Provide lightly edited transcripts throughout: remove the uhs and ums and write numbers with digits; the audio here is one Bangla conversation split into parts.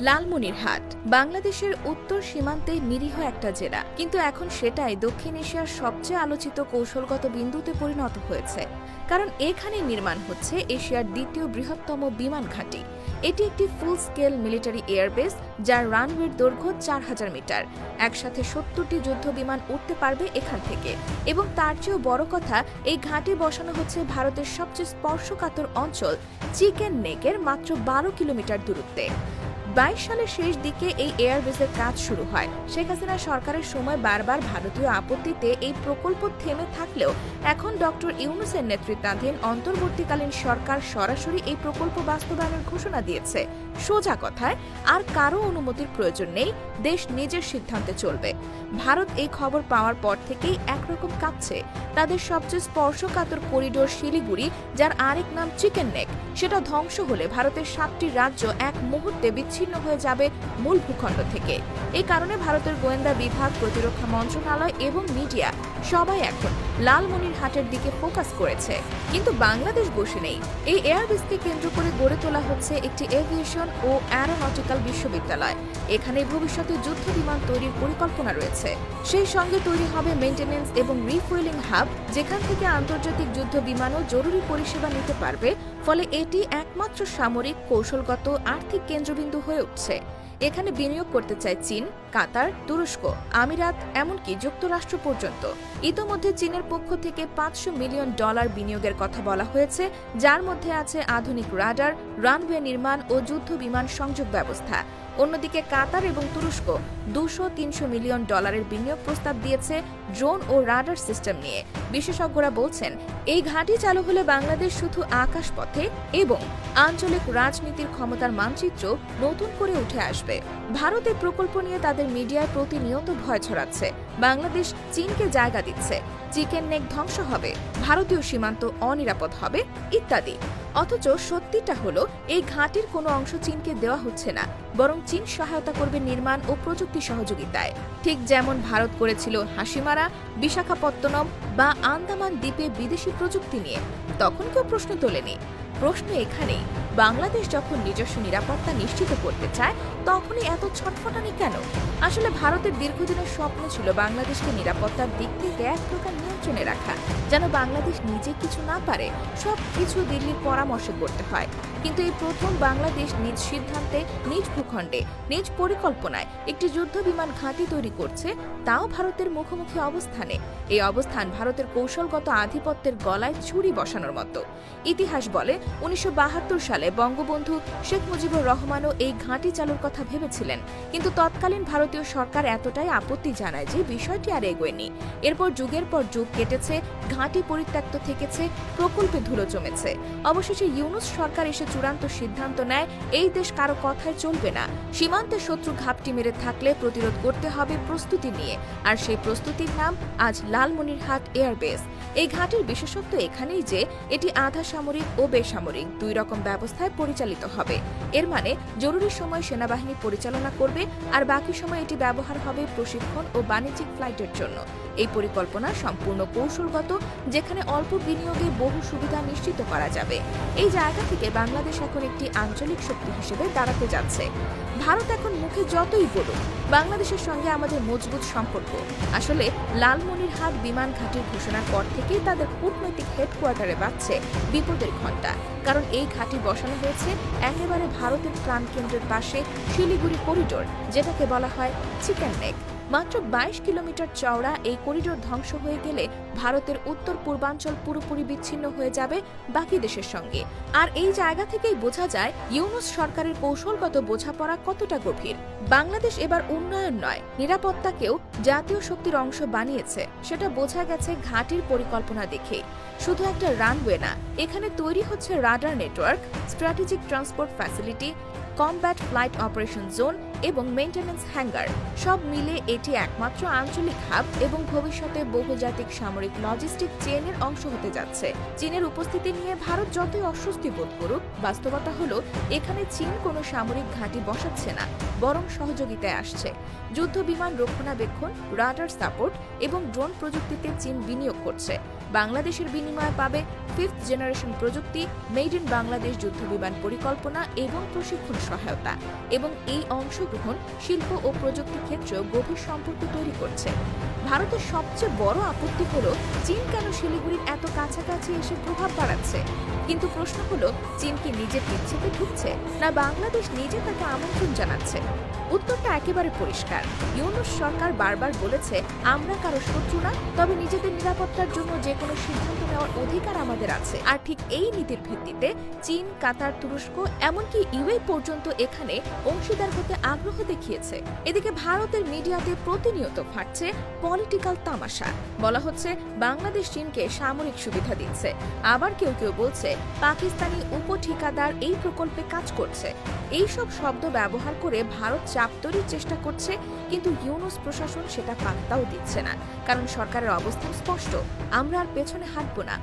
লালমনিরহাট বাংলাদেশের উত্তর সীমান্তে নিরীহ একটা জেলা, কিন্তু এখন সেটাই দক্ষিণ এশিয়ার সবচেয়ে আলোচিত কৌশলগত বিন্দুতে পরিণত হয়েছে। কারণ এখানে নির্মাণ হচ্ছে এশিয়ার দ্বিতীয় বৃহত্তম বিমান ঘাঁটি। এটি একটি ফুল স্কেল মিলিটারি এয়ারবেস, যার রানওয়ের দৈর্ঘ্য 4000 মিটার। একসাথে 70টি যুদ্ধ বিমান উঠতে পারবে এখান থেকে। এবং তার চেয়েও বড় কথা, এই ঘাঁটি বসানো হচ্ছে ভারতের সবচেয়ে স্পর্শকাতর অঞ্চল চিকেন নেকের মাত্র 12 কিলোমিটার দূরত্বে। 22 সালের শেষ দিকে এই এয়ারবেসের কাজ শুরু হয়। শেখ হাসিনা সরকারের সময় বারবার ভারতীয় আপত্তিতে এই প্রকল্প থেমে থাকলেও এখন ডক্টর ইউনূসের নেতৃত্বাধীন অন্তর্বর্তীকালীন সরকার সরাসরি এই প্রকল্প বাস্তবায়নের ঘোষণা দিয়েছে। সোজা কথায়, আর কারো অনুমতির প্রয়োজন নেই, দেশ নিজের সিদ্ধান্তে চলবে। ভারত এই খবর পাওয়ার পর থেকেই একরকম কাঁপছে। তাদের সবচেয়ে স্পর্শকাতর করিডোর শিলিগুড়ি, যার আরেক নাম চিকেন নেক, সেটা ধ্বংস হলে ভারতের 7টি রাজ্য এক মুহূর্তে বিচ্ছিন্ন হয়ে যাবে মূল ভূখণ্ড থেকে। এই কারণে ভারতের গোয়েন্দা বিভাগ, প্রতিরক্ষা মন্ত্রণালয় এবং মিডিয়া সবাই এখন লালমনিরহাটের দিকে ফোকাস করেছে। কিন্তু বাংলাদেশ বসে নেই। এই এয়ারবেসকে কেন্দ্র করে গড়ে তোলা হচ্ছে একটি এভিয়েশন ও অ্যারোনটিক্যাল বিশ্ববিদ্যালয়। এখানে ভবিষ্যতে যুদ্ধ বিমান তৈরির পরিকল্পনা রয়েছে। সেই সঙ্গে তৈরি হবে মেইনটেনেন্স এবং রিফুয়েলিং হাব, যেখান থেকে আন্তর্জাতিক যুদ্ধ বিমানও জরুরি পরিষেবা নিতে পারবে। ফলে এটি একমাত্র সামরিক, কৌশলগত, আর্থিক কেন্দ্রবিন্দু হয়ে উঠছে। এখানে বিনিয়োগ করতে চায় চীন, কাতার, তুরস্ক, আমিরাত, এমনকি যুক্তরাষ্ট্র পর্যন্ত। ইতোমধ্যে চীনের পক্ষ থেকে $500 মিলিয়ন বিনিয়োগের কথা বলা হয়েছে, যার মধ্যে আছে আধুনিক রাডার, রানওয়ে নির্মাণ ও যুদ্ধ বিমান সংযোগ ব্যবস্থা। অন্যদিকে কাতার এবং তুরস্ক $200-300 মিলিয়ন বিনিয়োগ প্রস্তাব দিয়েছে ড্রোন ও রাডার সিস্টেম নিয়ে। বিশেষজ্ঞরা বলছেন, এই ঘাঁটি চালু হলে বাংলাদেশ শুধু আকাশপথে এবং আঞ্চলিক রাজনীতির ক্ষমতার মানচিত্র নতুন করে উঠে আসবে। ভারত এই প্রকল্প নিয়ে তাদের মিডিয়ায় প্রতিনিয়ত ভয় ছড়াচ্ছে। বাংলাদেশ চীনকে জায়গা দিচ্ছে, চিকেন নেক ধ্বংস হবে, ভারতীয় সীমান্ত অনিরাপদ হবে ইত্যাদি। অথচ সত্যিটা হলো, এই ঘাঁটির কোনো অংশ চীনকে দেওয়া হচ্ছে না, বরং চীন সহায়তা করবে নির্মাণ ও প্রযুক্তি সহযোগিতায়। ঠিক যেমন ভারত করেছিল হাসিমারা, বিশাখাপত্তনম বা আন্দামান দ্বীপে বিদেশি প্রযুক্তি নিয়ে। তখন কেউ প্রশ্ন তোলেনি। প্রশ্ন এখানেই, বাংলাদেশ যখন নিজস্ব নিরাপত্তা নিশ্চিত করতে চায়, তখনই এত ছটফটানি কেন? আসলে ভারতের দীর্ঘদিনের স্বপ্ন ছিল বাংলাদেশকে নিরাপত্তার দিক থেকে এক প্রকার নিয়ন্ত্রণে রাখা, যেন বাংলাদেশ নিজে কিছু না পারে, সব কিছু দিল্লির পরামর্শে করতে হয়। কিন্তু এই প্রথম বাংলাদেশ নিজ সিদ্ধান্তে, নিজ ভূখণ্ডে, নিজ পরিকল্পনায় একটি যুদ্ধ বিমান ঘাঁটি তৈরি করছে, তাও ভারতের মুখোমুখি অবস্থানে। এই অবস্থান ভারতের কৌশলগত আধিপত্যের গলায় ছুরি বসানোর মতো। ইতিহাস বলে, 1972 সালে বঙ্গবন্ধু শেখ মুজিবুর রহমানও এই ঘাঁটি চালুর কথা ভেবেছিলেন, কিন্তু তৎকালীন ভারতীয় সরকার এতটাই আপত্তি জানায় যে বিষয়টি আর এগোয়নি। এরপর যুগের পর যুগ কেটেছে, ঘাঁটি পরিত্যক্ত থেকেছে, প্রকল্পে ধুলো জমেছে। অবশেষে ইউনূস সরকার এসে চূড়ান্ত সিদ্ধান্ত নেয়, এই দেশ কারো কথায় চলবে না। সীমান্তে শত্রু ঘাপটি মেরে থাকলে প্রতিরোধ করতে হবে প্রস্তুতি নিয়ে। আর সেই প্রস্তুতির নাম আজ লালমনিরহাট এয়ারবেস। এই ঘাঁটির বিশেষত্ব এখানেই যে এটি আধা সামরিক ও বেসামরিক দুই রকম ব্যবস্থায় পরিচালিত হবে। এর মানে জরুরি সময় সেনাবাহিনী পরিচালনা করবে, আর বাকি সময় এটি ব্যবহার হবে প্রশিক্ষণ ও বাণিজ্যিক ফ্লাইটের জন্য। এই পরিকল্পনা সম্পূর্ণ কৌশলগত, যেখানে অল্প বিনিয়োগে বহু সুবিধা নিশ্চিত করা যাবে। এই জায়গা থেকে বাংলাদেশ এখন একটি আঞ্চলিক শক্তি হিসেবে দাঁড়াতে যাচ্ছে। ভারত এখন মুখে যতই বলুক বাংলাদেশের সঙ্গে আমাদের মজবুত সম্পর্ক, আসলে লালমনিরহাট বিমান ঘাঁটির ঘোষণার পর থেকেই তাদের কূটনৈতিক হেডকোয়ার্টারে বাজছে বিপদের ঘণ্টা। কারণ এই ঘাঁটি বসানো হয়েছে একেবারে ভারতের প্রাণকেন্দ্রের পাশে শিলিগুড়ি করিডোর, যেটাকে বলা হয় চিকেন নেক। মাত্র 22 কিলোমিটার চওড়া এই করিডোর ধ্বংস হয়ে গেলে ভারতের উত্তর পূর্বাঞ্চল পুরোপুরি বিচ্ছিন্ন হয়ে যাবে বাকি দেশের সঙ্গে। আর এই জায়গা থেকেই বোঝা যায় ইউনূস সরকারের কৌশলগত বোঝাপড়া কতটা গভীর। বাংলাদেশ এবার উন্নয়ন নয়, নিরাপত্তাকেও জাতীয় শক্তির অংশ বানিয়েছে। সেটা বোঝা গেছে ঘাঁটির পরিকল্পনা দেখে। শুধু একটা রানওয়ে না, এখানে তৈরি হচ্ছে radar network, strategic transport facility, combat flight operation zone এবং মেইনটেনেন্স হ্যাঙ্গার। সব মিলে এটি একমাত্র আঞ্চলিক হাব এবং ভবিষ্যতে বহুজাতিক সামরিক লজিস্টিক চেইনের অংশ হতে যাচ্ছে। চীনের উপস্থিতি নিয়ে ভারত যতই অস্বস্তি বোধ করুক, বাস্তবতা হলো এখানে চীন কোনো সামরিক ঘাঁটি বসাচ্ছে না, বরং সহযোগিতায় আসছে। যুদ্ধ বিমান রক্ষণাবেক্ষণ, রাডার সাপোর্ট এবং ড্রোন প্রযুক্তিতে চীন বিনিয়োগ করছে। বাংলাদেশের বিনিময়ে পাবে 5th জেনারেশন প্রযুক্তি, মেড ইন বাংলাদেশ যুদ্ধবিমান পরিকল্পনা এবং প্রশিক্ষণ সহায়তা। এবং এই অংশগ্রহণ শিল্প ও প্রযুক্তি ক্ষেত্রেও গভীর সম্পর্ক তৈরি করছে। ভারতের সবচেয়ে বড় আপত্তি হলো চীন কেন শিলিগুড়ির এত কাছাকাছি এসে প্রভাব বাড়াচ্ছে। কিন্তু প্রশ্ন হলো, চীন কি নিজের ইচ্ছেতে ঢুকছে, না বাংলাদেশ নিজে তাকে আমন্ত্রণ জানাচ্ছে? উত্তরটা একেবারে পরিষ্কার। ইউনূস সরকার বারবার বলেছে, আমরা কারো শত্রু না, তবে নিজেদের নিরাপত্তার জন্য যে কোনো সিদ্ধান্ত নেওয়ার অধিকার আমাদের আছে। আর ঠিক এই নীতির ভিত্তিতে চীন, কাতার, তুরস্ক এমনকি ইউএই পর্যন্ত এখানে অংশীদার হতে আগ্রহ দেখিয়েছে। এদিকে ভারতের মিডিয়াতে প্রতিনিয়ত ফাটছে পলিটিক্যাল তামাশা। বলা হচ্ছে বাংলাদেশ চীনকে সামরিক সুবিধা দিচ্ছে, আবার কেউ কেউ বলছে পাকিস্তানি উপঠিকাদার এই প্রকল্পে কাজ করছে। এইসব শব্দ ব্যবহার করে ভারত চাপ তৈরির চেষ্টা করছে, কিন্তু ইউনূস প্রশাসন সেটা পাত্তাও দিচ্ছে না, কারণ সরকারের অবস্থান স্পষ্ট, আমরা আর পেছনে হাঁটব না।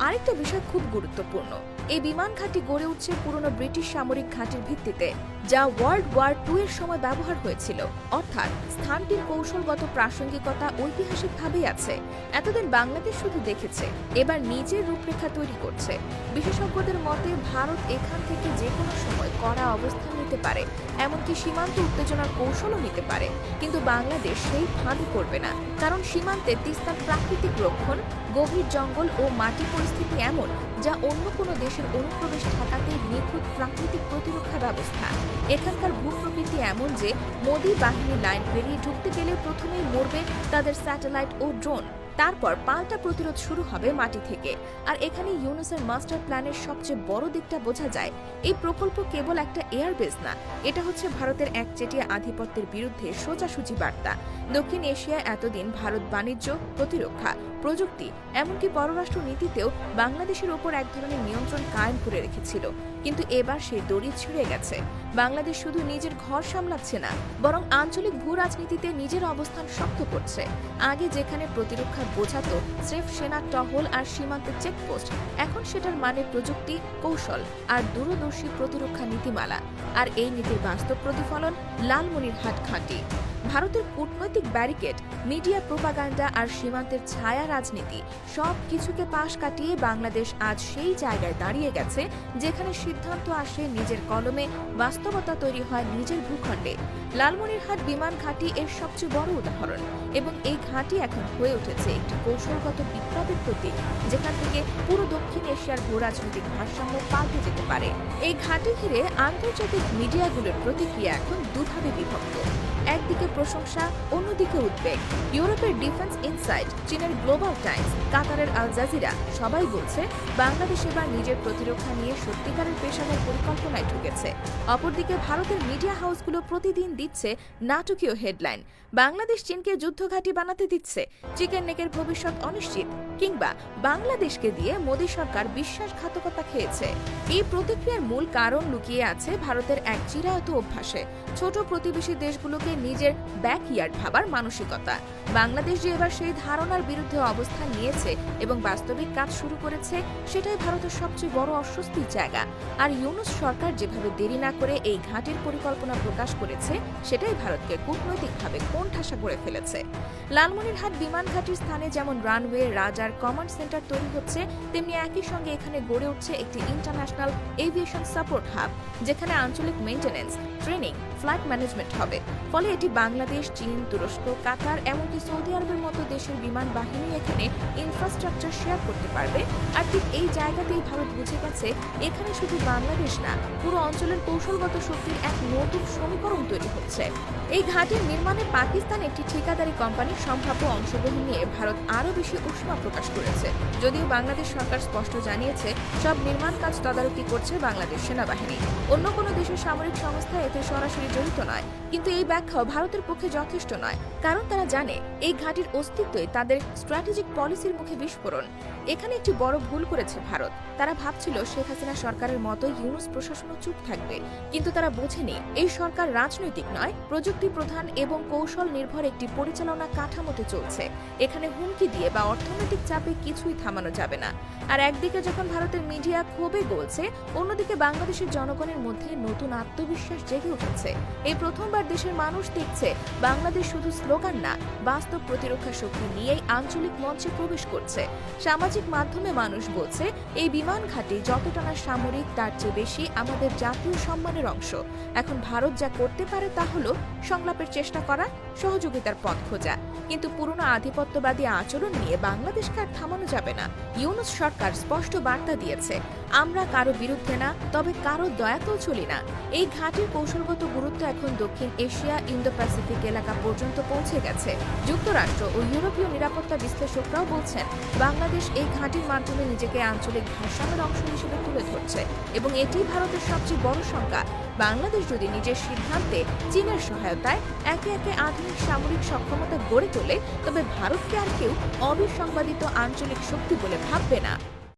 আরেকটা বিষয় খুব গুরুত্বপূর্ণ, এই বিমান ঘাঁটি গড়ে উঠছে পুরনো ব্রিটিশ সামরিক ঘাঁটির ভিত্তিতে, যা ওয়ার্ল্ড ওয়ার 2 এর সময় ব্যবহার হয়েছিল। অর্থাৎ স্থানটির কৌশলগত প্রাসঙ্গিকতা ঐতিহাসিকভাবেই আছে। এতদিন বাংলাদেশ শুধু দেখেছে, এবার নিজের রূপরেখা তৈরি করছে। বিশেষজ্ঞদের মতে ভারত এখান থেকে যে কোনো সময় কড়া অবস্থান নিতে পারে, এমনকি সীমান্ত উত্তেজনার কৌশলও নিতে পারে। কিন্তু বাংলাদেশ সেই ফাঁদে করবে না, কারণ সীমান্তে তিস্তার প্রাকৃতিক রক্ষণ, গভীর জঙ্গল ও মাটি পরিস্থিতি এমন, যা অন্য কোনো দেশের অনুপ্রবেশ ঠেকাতে নিখুঁত প্রাকৃতিক প্রতিরক্ষা ব্যবস্থা। এখানকার ভূপ্রকৃতি এমন যে মোদি বাহিনী লাইন পেরিয়ে ঢুকতে গেলে প্রথমেই মরবে তাদের স্যাটেলাইট ও ড্রোন, তারপর পাল্টা প্রতিরোধ শুরু হবে মাটি থেকে। আর এখানে ইউনূসের মাস্টার প্ল্যানের সবচেয়ে বড় দিকটা বোঝা যায়, এই প্রকল্প কেবল একটা এয়ারবেস না, এটা হচ্ছে ভারতের একচেটিয়া আধিপত্যের বিরুদ্ধে সোজাসুজি বার্তা। দক্ষিণ এশিয়ায় এতদিন ভারত বাণিজ্য, প্রতিরক্ষা, প্রযুক্তি এমনকি পররাষ্ট্র নীতিতেও বাংলাদেশের ওপর এক ধরনের নিয়ন্ত্রণ কায়েম করে রেখেছিল, কিন্তু এবার সেই দড়ি ছিঁড়ে গেছে। বাংলাদেশ শুধু নিজের ঘর সামলাচ্ছে না, বরং আঞ্চলিক ভূ রাজনীতিতে নিজের অবস্থান শক্ত করছে। আগে যেখানে প্রতিরক্ষা বোঝাতো স্রেফ সেনা টহল আর সীমান্তে চেকপোস্ট, এখন সেটার মানে প্রযুক্তি, কৌশল আর দূরদর্শী প্রতিরক্ষা নীতিমালা। আর এই নীতির বাস্তব প্রতিফলন লালমনিরহাট ঘাঁটি। ভারতের কূটনৈতিক ব্যারিকেড, মিডিয়া প্রোপাগান্ডা আর সীমান্তের ছায়া রাজনীতি সব কিছুকে পাশ কাটিয়ে বাংলাদেশ আজ সেই জায়গায় দাঁড়িয়ে গেছে যেখানে সিদ্ধান্ত আসে নিজের কলমে, বাস্তবতা তৈরি হয় নিজের ভূখণ্ডে। লালমনিরহাট বিমান ঘাঁটি এর সবচেয়ে বড় উদাহরণ, এবং এই ঘাঁটি এখন হয়ে উঠেছে একটি কৌশলগত বিপ্লবের প্রতীক, যেখান থেকে পুরো দক্ষিণ এশিয়ার ভূ রাজনৈতিক ভারসাম্য পাল্টে যেতে পারে। এই ঘাঁটি ঘিরে আন্তর্জাতিক মিডিয়াগুলোর প্রতিক্রিয়া এখন দুভাবে বিভক্ত। একদিকে প্রশংসা, অন্যদিকে উদ্বেগ। ইউরোপের ডিফেন্স ইনসাইট, চীনের গ্লোবাল টাইমস, কাতারের আল জাজিরা সবাই বলছে বাংলাদেশ এবার নিজের প্রতিরক্ষা নিয়ে সত্যিকারের পেশাদার পরিকল্পনায় ঢুকেছে। অপরদিকে ভারতের মিডিয়া হাউসগুলো প্রতিদিন দিচ্ছে নাটকীয় হেডলাইন, বাংলাদেশ চীনকে যুদ্ধঘাঁটি বানাতে দিচ্ছে, চিকেন নেকের ভবিষ্যৎ অনিশ্চিত, কিংবা বাংলাদেশকে দিয়ে মোদী সরকার বিশ্বাসঘাতকতা খেয়েছে। এই প্রতিক্রিয়ার মূল কারণ লুকিয়ে আছে ভারতের এক চিরায়ত অভ্যাসে, ছোট প্রতিবেশী দেশগুলোকে নিজের ব্যাকইয়ার্ড ভাবার মানসিকতা। বাংলাদেশ যে এবার সেই ধারণার বিরুদ্ধে অবস্থান নিয়েছে এবং বাস্তবিক কাজ শুরু করেছে, সেটাই ভারতের সবচেয়ে বড় অস্বস্তির জায়গা। আর ইউনূস সরকার যেভাবে দেরি না করে এই ঘাঁটির পরিকল্পনা প্রকাশ করেছে, সেটাই ভারতকে কূটনৈতিকভাবে কোণঠাসা করে ফেলেছে। লালমনিরহাট বিমান ঘাঁটির স্থানে যেমন রানওয়ে, রাজার, কমান্ড সেন্টার তৈরি হচ্ছে, তেমনি একই সঙ্গে এখানে গড়ে উঠছে একটি ইন্টারন্যাশনাল এভিয়েশন সাপোর্ট হাব, যেখানে আঞ্চলিক মেইনটেনেন্স, ট্রেনিং, ফ্লাইট ম্যানেজমেন্ট হবে। ফলে এটি বাংলাদেশ, চীন, তুরস্ক, কাতার এমনকি সৌদি আরবের মতো দেশের বিমান বাহিনী এখানে ইনফ্রাস্ট্রাকচার শেয়ার করতে পারবে। আর ঠিক এই জায়গাতেই ভারত বুঝে গেছে, এখানে শুধু বাংলাদেশ না, পুরো অঞ্চলের কৌশলগত শক্তির এক নতুন সমীকরণ তৈরি হচ্ছে। এই ঘাঁটির নির্মাণে পাকিস্তান একটি ঠিকাদারি কোম্পানির সম্ভাব্য অংশগ্রহণ নিয়ে ভারত আরও বেশি উষ্মা প্রকাশ করেছে। যদিও বাংলাদেশ সরকার স্পষ্ট জানিয়েছে, সব নির্মাণ কাজ তদারকি করছে বাংলাদেশ সেনাবাহিনী, অন্য কোনো দেশের সামরিক সংস্থা এতে সরাসরি জড়িত নয়। কিন্তু এই ব্যাখ্যাও ভারতের পক্ষে যথেষ্ট নয়, কারণ তারা জানে এই ঘাঁটির অস্তিত্বই তাদের স্ট্র্যাটেজিক পলিসির মুখে বিস্ফোরণ। এখানে একটি বড় ভুল করেছে ভারত। তারা ভাবছিল শেখ হাসিনা সরকারের মতো ইউনূস প্রশাসনও চুপ থাকবে, কিন্তু তারা বোঝেনি এই সরকার রাজনৈতিক নয়, প্রযুক্তি প্রধান এবং কৌশল নির্ভর একটি পরিচালনা কাঠামোতে চলছে। এখানে হুমকি দিয়ে বা অর্থনৈতিক চাপে কিছুই থামানো যাবে না। আর একদিকে যখন ভারতের মিডিয়া ক্ষোভে গলছে, অন্যদিকে বাংলাদেশের জনগণের মধ্যে নতুন আত্মবিশ্বাস জেগে উঠেছে। এই প্রথমবার দেশের মানুষ দেখছে বাংলাদেশ শুধু স্লোগান না, বাস্তব প্রতিরক্ষা শক্তি নিয়েই আঞ্চলিক মঞ্চে প্রবেশ করছে। সামাজিক মাধ্যমে মানুষ বলছে, এই বিমান ঘাঁটি যতটা না সামরিক তার চেয়ে বেশি আমাদের জাতীয় সম্মানের অংশ। এখন ভারত যা করতে পারে তা হলো সংলাপের চেষ্টা করা, সহযোগিতার পথ খোঁজা। কিন্তু পুরনো আধিপত্যবাদী আচরণ নিয়ে বাংলাদেশকে আর থামানো যাবে না। ইউনূস সরকার স্পষ্ট বার্তা দিয়েছে, আমরা কারো বিরুদ্ধে না, তবে কারো দয়াতেও চলি না। এই ঘাঁটির কৌশলগত গুরুত্ব এখন দক্ষিণ এশিয়া, ইন্দো প্যাসিফিক এলাকা পর্যন্ত পৌঁছে গেছে। যুক্তরাষ্ট্র ও ইউরোপীয় নিরাপত্তা বিশ্লেষকরাও বলছেন, বাংলাদেশ এই ঘাঁটির মাধ্যমে নিজেকে আঞ্চলিক ভারসাম্যের অংশ হিসেবে তুলে ধরছে এবং এটি ভারতের সবচেয়ে বড় শঙ্কা। বাংলাদেশ যদি নিজের সিদ্ধান্তে চীনের সহায়তায় একে একে আধুনিক সামরিক সক্ষমতা গড়ে তোলে, তবে ভারতকে আর কেউ অবিসংবাদিত আঞ্চলিক শক্তি বলে ভাববে না।